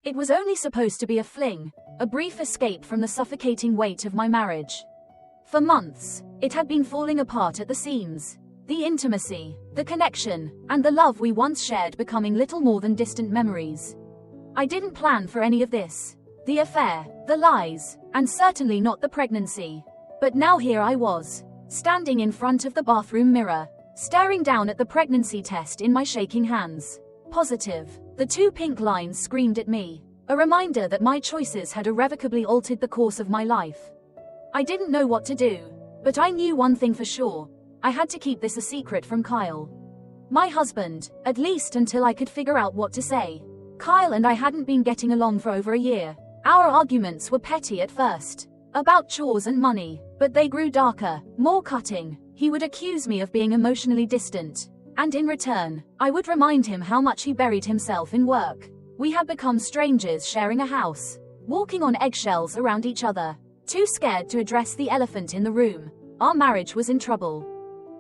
It was only supposed to be a fling, a brief escape from the suffocating weight of my marriage. For months, it had been falling apart at the seams. The intimacy, the connection, and the love we once shared becoming little more than distant memories. I didn't plan for any of this. The affair, the lies, and certainly not the pregnancy. But now here I was, standing in front of the bathroom mirror, staring down at the pregnancy test in my shaking hands. Positive. The 2 pink lines screamed at me, a reminder that my choices had irrevocably altered the course of my life. I didn't know what to do, but I knew one thing for sure. I had to keep this a secret from Kyle. My husband, at least until I could figure out what to say. Kyle and I hadn't been getting along for over a year. Our arguments were petty at first, about chores and money, but they grew darker, more cutting. He would accuse me of being emotionally distant, and in return, I would remind him how much he buried himself in work. We had become strangers sharing a house, walking on eggshells around each other, too scared to address the elephant in the room. Our marriage was in trouble.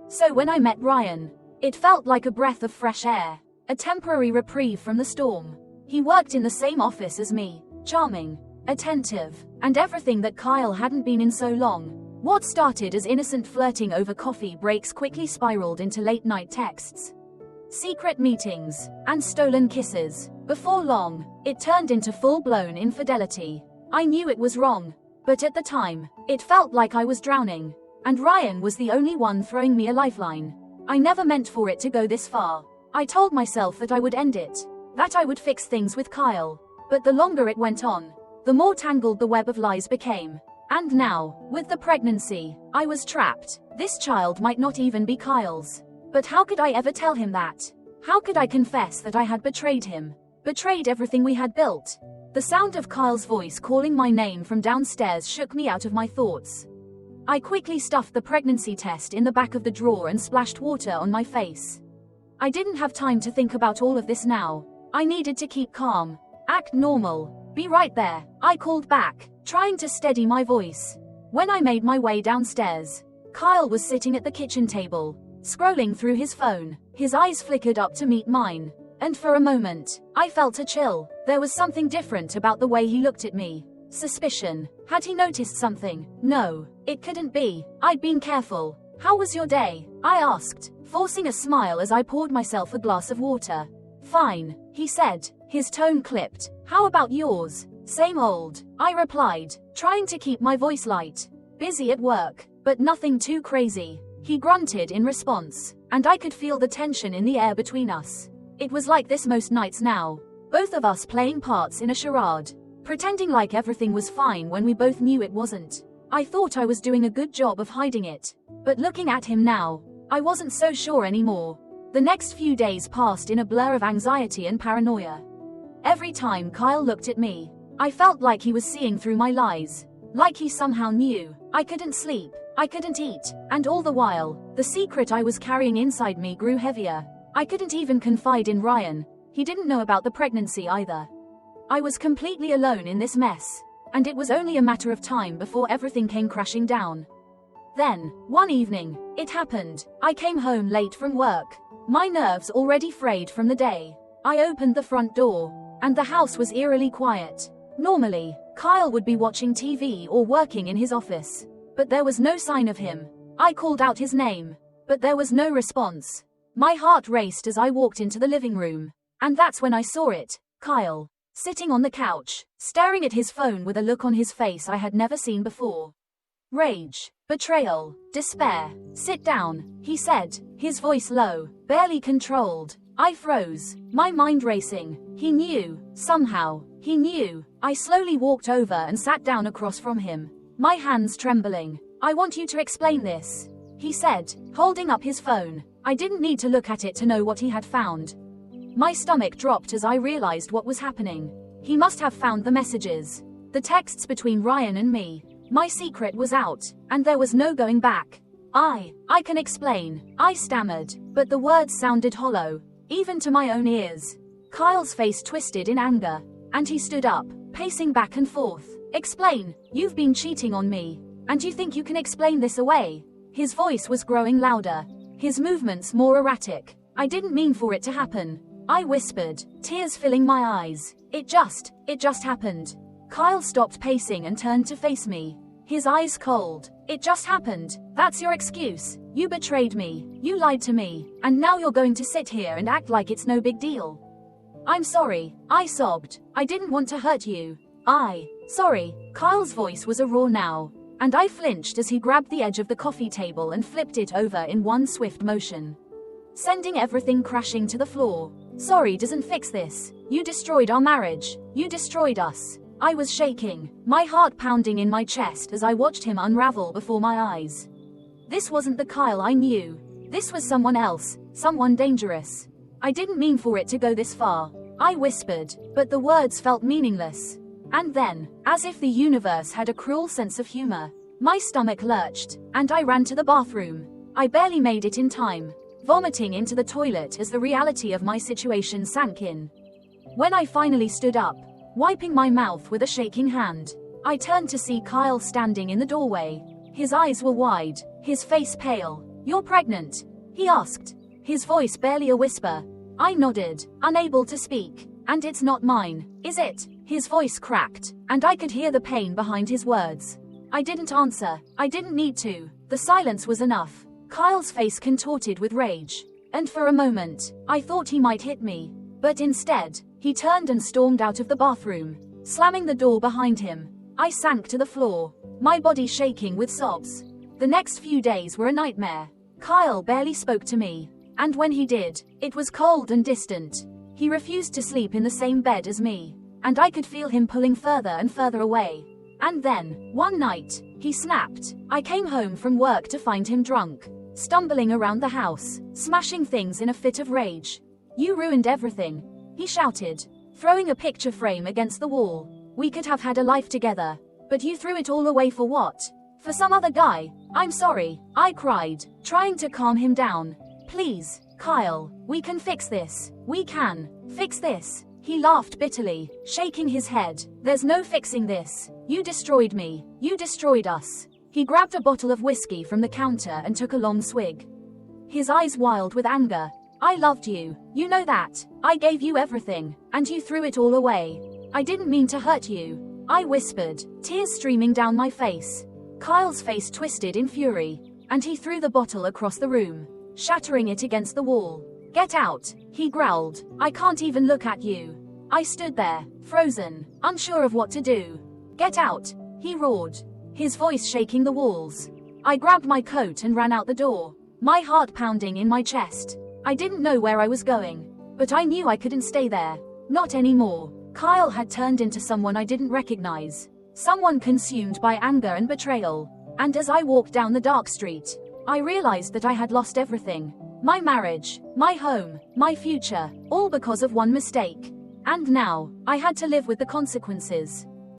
So when I met Ryan, it felt like a breath of fresh air, a temporary reprieve from the storm. He worked in the same office as me, charming, attentive, and everything that Kyle hadn't been in so long. What started as innocent flirting over coffee breaks quickly spiraled into late-night texts, secret meetings, and stolen kisses. Before long, it turned into full-blown infidelity. I knew it was wrong, but at the time, it felt like I was drowning, and Ryan was the only one throwing me a lifeline. I never meant for it to go this far. I told myself that I would end it, that I would fix things with Kyle. But the longer it went on, the more tangled the web of lies became. And now, with the pregnancy, I was trapped. This child might not even be Kyle's. But how could I ever tell him that? How could I confess that I had betrayed him? Betrayed everything we had built? The sound of Kyle's voice calling my name from downstairs shook me out of my thoughts. I quickly stuffed the pregnancy test in the back of the drawer and splashed water on my face. I didn't have time to think about all of this now. I needed to keep calm, act normal, be right there. I called back, trying to steady my voice. When I made my way downstairs, Kyle was sitting at the kitchen table, scrolling through his phone. His eyes flickered up to meet mine, and for a moment, I felt a chill. There was something different about the way he looked at me. Suspicion. Had he noticed something? No, it couldn't be. I'd been careful. How was your day? I asked, forcing a smile as I poured myself a glass of water. Fine, he said, his tone clipped. How about yours? Same old, I replied, trying to keep my voice light. Busy at work, but nothing too crazy. He grunted in response, and I could feel the tension in the air between us. It was like this most nights now, both of us playing parts in a charade, pretending like everything was fine when we both knew it wasn't. I thought I was doing a good job of hiding it, but looking at him now, I wasn't so sure anymore. The next few days passed in a blur of anxiety and paranoia. Every time Kyle looked at me, I felt like he was seeing through my lies, like he somehow knew. I couldn't sleep, I couldn't eat, and all the while, the secret I was carrying inside me grew heavier. I couldn't even confide in Ryan. He didn't know about the pregnancy either. I was completely alone in this mess, and it was only a matter of time before everything came crashing down. Then, one evening, it happened. I came home late from work, my nerves already frayed from the day. I opened the front door, and the house was eerily quiet. Normally, Kyle would be watching TV or working in his office, but there was no sign of him. I called out his name, but there was no response. My heart raced as I walked into the living room, and that's when I saw it, Kyle, sitting on the couch, staring at his phone with a look on his face I had never seen before. Rage, betrayal, despair. Sit down, he said, his voice low, barely controlled. I froze, my mind racing. He knew, somehow, he knew. I slowly walked over and sat down across from him, my hands trembling. I want you to explain this, he said, holding up his phone. I didn't need to look at it to know what he had found. My stomach dropped as I realized what was happening. He must have found the messages, the texts between Ryan and me. My secret was out, and there was no going back. I can explain, I stammered, but the words sounded hollow, even to my own ears. Kyle's face twisted in anger, and he stood up, pacing back and forth. Explain, you've been cheating on me, and you think you can explain this away? His voice was growing louder, his movements more erratic. I didn't mean for it to happen. I whispered, tears filling my eyes. It just happened. Kyle stopped pacing and turned to face me. His eyes cold. It just happened. That's your excuse. You betrayed me. You lied to me. And now you're going to sit here and act like it's no big deal. I'm sorry, I sobbed. I didn't want to hurt you. Sorry. Kyle's voice was a roar now, and I flinched as he grabbed the edge of the coffee table and flipped it over in one swift motion, sending everything crashing to the floor. Sorry doesn't fix this. You destroyed our marriage. You destroyed us. I was shaking, my heart pounding in my chest as I watched him unravel before my eyes. This wasn't the Kyle I knew. This was someone else, someone dangerous. I didn't mean for it to go this far, I whispered, but the words felt meaningless. And then, as if the universe had a cruel sense of humor, my stomach lurched, and I ran to the bathroom. I barely made it in time, vomiting into the toilet as the reality of my situation sank in. When I finally stood up, wiping my mouth with a shaking hand, I turned to see Kyle standing in the doorway. His eyes were wide, his face pale. "You're pregnant?" he asked, his voice barely a whisper. I nodded, unable to speak. "And it's not mine, is it?" His voice cracked, and I could hear the pain behind his words. I didn't answer. I didn't need to. The silence was enough. Kyle's face contorted with rage, and for a moment, I thought he might hit me. But instead, he turned and stormed out of the bathroom, slamming the door behind him. I sank to the floor, my body shaking with sobs. The next few days were a nightmare. Kyle barely spoke to me, and when he did, it was cold and distant. He refused to sleep in the same bed as me, and I could feel him pulling further and further away. And then, one night, he snapped. I came home from work to find him drunk, stumbling around the house, smashing things in a fit of rage. "You ruined everything," he shouted, throwing a picture frame against the wall. "We could have had a life together, but you threw it all away for what? For some other guy?" "I'm sorry," I cried, trying to calm him down. "Please, Kyle, we can fix this. We can fix this." He laughed bitterly, shaking his head. "There's no fixing this. You destroyed me. You destroyed us." He grabbed a bottle of whiskey from the counter and took a long swig, his eyes wild with anger. "I loved you. You know that. I gave you everything, and you threw it all away. I didn't mean to hurt you," I whispered, tears streaming down my face. Kyle's face twisted in fury, and he threw the bottle across the room, shattering it against the wall. "Get out," he growled. "I can't even look at you." I stood there, frozen, unsure of what to do. "Get out," he roared, his voice shaking the walls. I grabbed my coat and ran out the door, my heart pounding in my chest. I didn't know where I was going, but I knew I couldn't stay there. Not anymore. Kyle had turned into someone I didn't recognize, someone consumed by anger and betrayal. And as I walked down the dark street, I realized that I had lost everything. My marriage, my home, my future, all because of one mistake. And now, I had to live with the consequences.